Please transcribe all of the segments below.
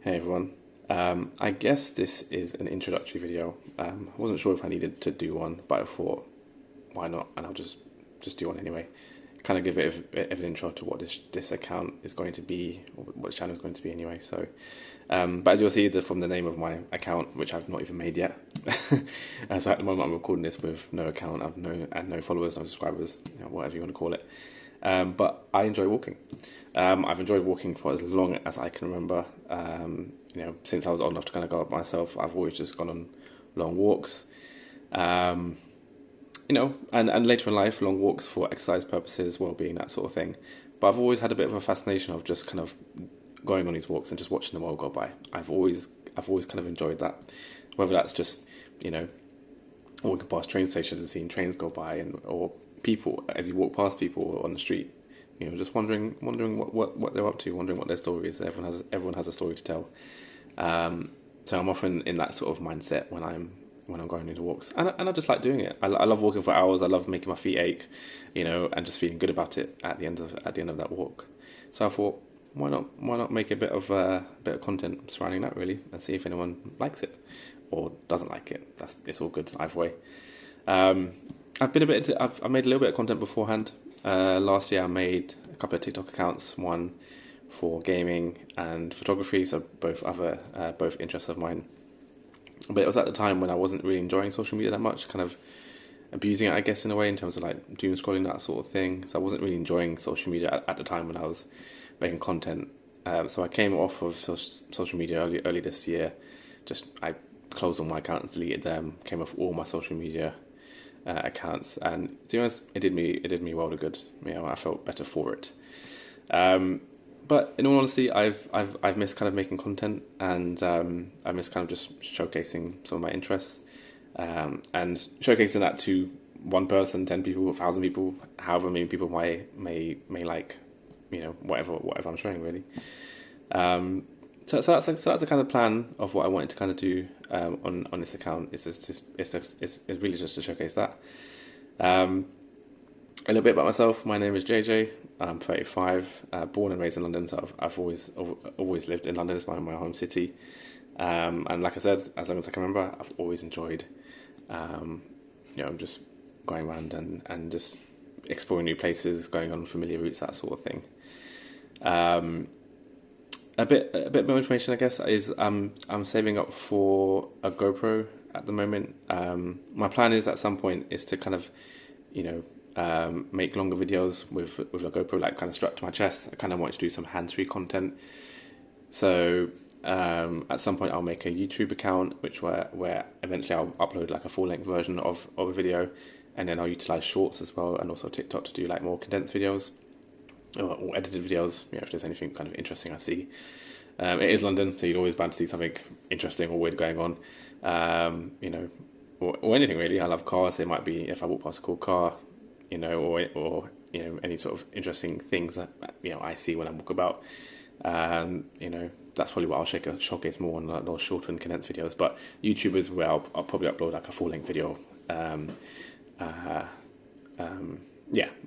Hey everyone. I guess this is an introductory video. I wasn't sure if I needed to do one, but I thought, why not? And I'll just do one anyway. Kind of give it a bit of an intro to what this account is going to be, or what the channel is going to be anyway. But as you'll see from the name of my account, which I've not even made yet. So at the moment I'm recording this with no account, I've no followers, no subscribers, whatever you want to call it. But I enjoy walking. I've enjoyed walking for as long as I can remember. Since I was old enough to kind of go out myself, I've always just gone on long walks. Um, and later in life, long walks for exercise purposes, well-being, that sort of thing. But I've always had a bit of a fascination of just kind of going on these walks and just watching the world go by. I've always kind of enjoyed that. Whether that's just, you know, walking past train stations and seeing trains go by, or people as you walk past people on the street, just wondering what they're up to, wondering what their story is. Everyone has a story to tell. So I'm often in that sort of mindset when I'm going into walks, and I just like doing it. I love walking for hours. I love making my feet ache, and just feeling good about it at the end of that walk. So I thought, why not make a bit of content surrounding that, really, and see if anyone likes it or doesn't like it. It's all good either way. I've been a bit I've made a little bit of content beforehand. Last year I made a couple of TikTok accounts, one for gaming and photography, so both interests of mine. But it was at the time when I wasn't really enjoying social media that much, kind of abusing it, I guess, in a way, in terms of like doom scrolling, that sort of thing. So I wasn't really enjoying social media at the time when I was making content. So I came off of social media early this year. I closed all my accounts, deleted them, came off all my social media accounts, and to be honest, it did me well to good. I felt better for it. But in all honesty, I've missed kind of making content, and I miss kind of just showcasing some of my interests, and showcasing that to one person, 10 people, 1,000 people, however many people may like, whatever I'm showing, really. So that's the kind of plan of what I wanted to kind of do on this account. It's really just to showcase that. A little bit about myself. My name is JJ. I'm 35, born and raised in London. So I've always lived in London. It's my home city. And like I said, as long as I can remember, I've always enjoyed, just going around and just exploring new places, going on familiar routes, that sort of thing. A bit more information, I guess, is I'm saving up for a GoPro at the moment. My plan is at some point is to kind of, make longer videos with a GoPro, like kind of strapped to my chest. I kind of want to do some hands-free content. So at some point I'll make a YouTube account, where eventually I'll upload like a full-length version of a video, and then I'll utilize Shorts as well, and also TikTok to do like more condensed videos. Or edited videos, if there's anything kind of interesting I see. It is London, so you're always bound to see something interesting or weird going on. Or anything really. I love cars. So it might be if I walk past a cool car, or any sort of interesting things that I see when I walk about. That's probably what I'll showcase more on those shorter and condensed videos. But YouTube is where I'll probably upload like a full length video.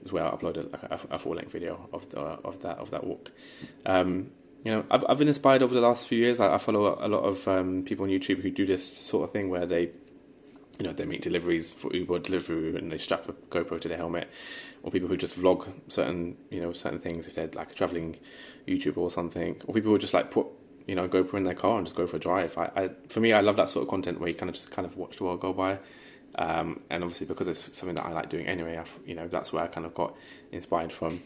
Is where I uploaded like a full length video of that walk. I've been inspired over the last few years. I follow a lot of people on YouTube who do this sort of thing where they make deliveries for Uber delivery and they strap a GoPro to their helmet, or people who just vlog certain things if they're like a traveling YouTuber or something, or people who just like put GoPro in their car and just go for a drive. For me, I love that sort of content where you kind of watch the world go by. And obviously because it's something that I like doing anyway, that's where I kind of got inspired from.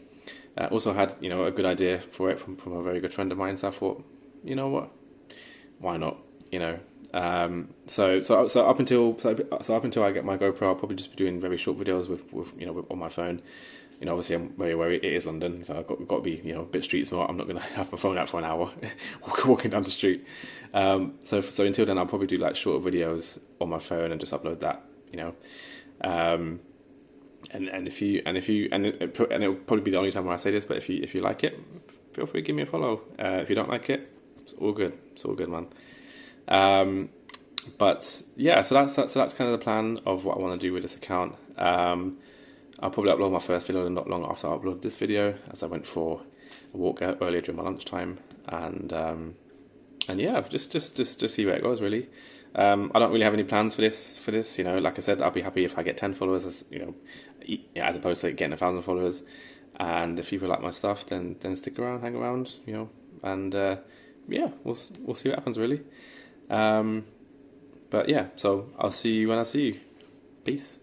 Also had a good idea for it from a very good friend of mine, so I thought, what, why not? So up until I get my GoPro, I'll probably just be doing very short videos with on my phone. Obviously I'm very aware it is London, so I've got to be a bit street smart. I'm not going to have my phone out for an hour walking down the street. So until then, I'll probably do like shorter videos on my phone and just upload that. And it'll probably be the only time where I say this, but if you like it, feel free to give me a follow. If you don't like it, it's all good. It's all good, man. But yeah, so that's kind of the plan of what I want to do with this account. I'll probably upload my first video not long after I upload this video, as I went for a walk earlier during my lunchtime, and and yeah, just see where it goes really. I don't really have any plans for this. You know, like I said, I'll be happy if I get 10 followers, as opposed to getting 1,000 followers. And if people like my stuff, then stick around, hang around, and yeah, we'll see what happens really. But yeah, so I'll see you when I see you. Peace.